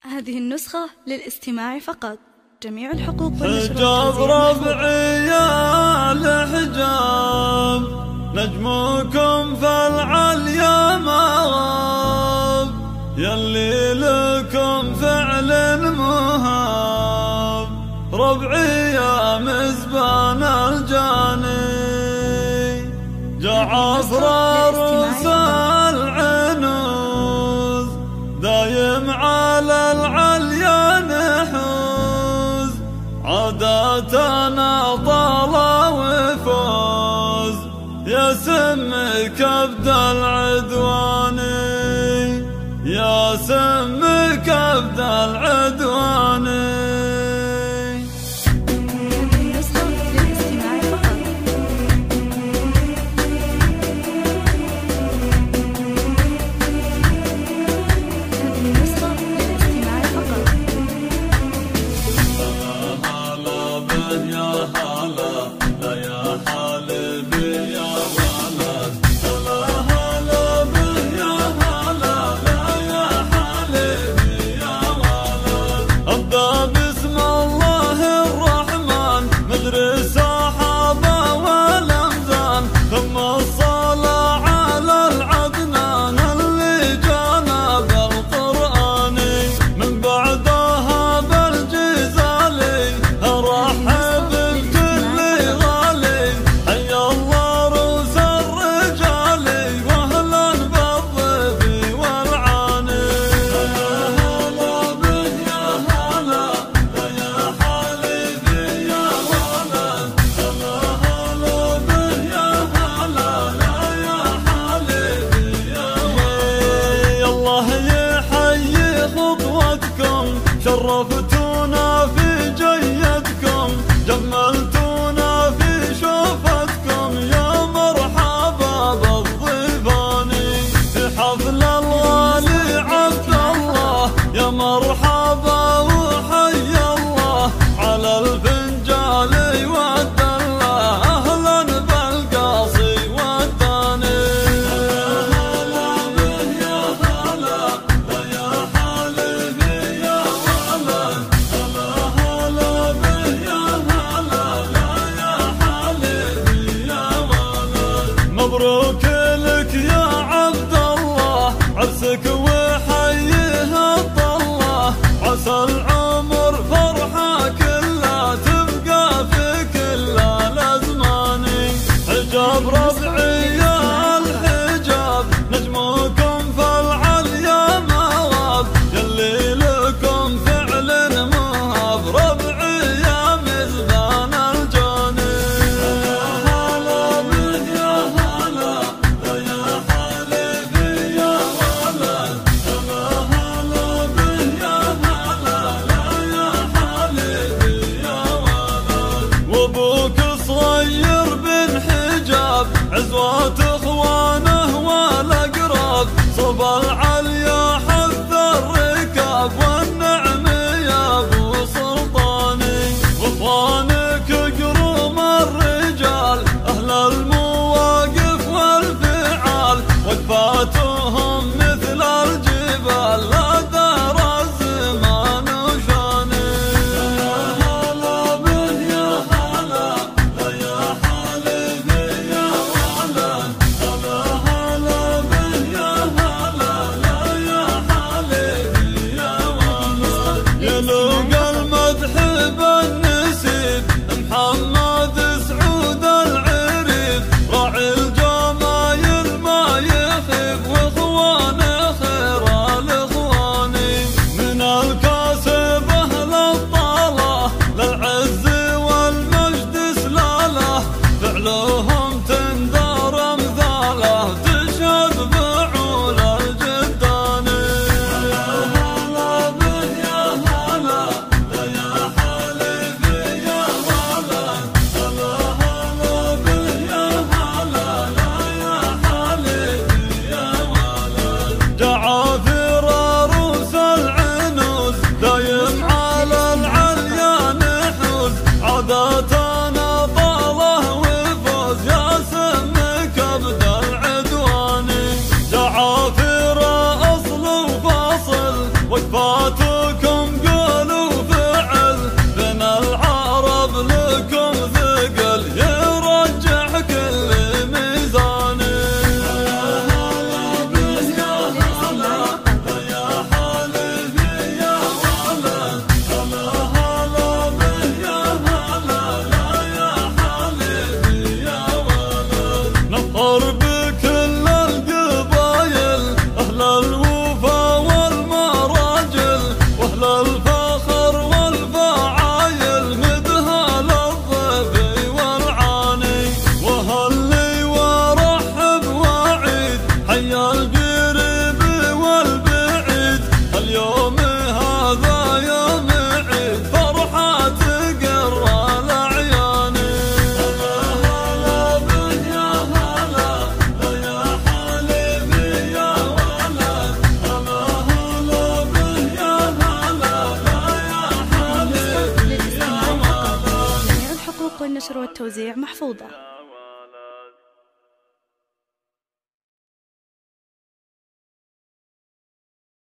هذه النسخة للاستماع فقط. جميع الحقوق والنشر حجاب ربعي يا الحجاب، نجمكم فالعليا ما غاب، يلي لكم فعل مهاب، ربعي يا مزبان الجاني، جعفر رؤوس العنوز، دايم على العليا نحوز، عاداتنا طالع وفوز، يا سم كبد العدواني، يا سم كبد العدواني. شرفتونا في جيدكم، جملتونا في شوفتكم، يا مرحبا بالضيفاني، في حفل الغالي عبد الله، يا مرحبا وحيا الله، على الفنجال والدلة، أهلا بالقاصي والداني. هلا به يا هلا، يا حالي لكم قول وفعل بين العرب لكم ثقل يرجح كل ميزان. نفخر بكل القبايل أهل الوفا والمراجل وأهل الفخر والفعايل مدها للضيف والعاني وهلي ورحب وعيد حيا القريب والبعيد اليوم هذا يوم عيد فرحة تقر الأعيان. الحقوق والنشر والتوزيع محفوظة.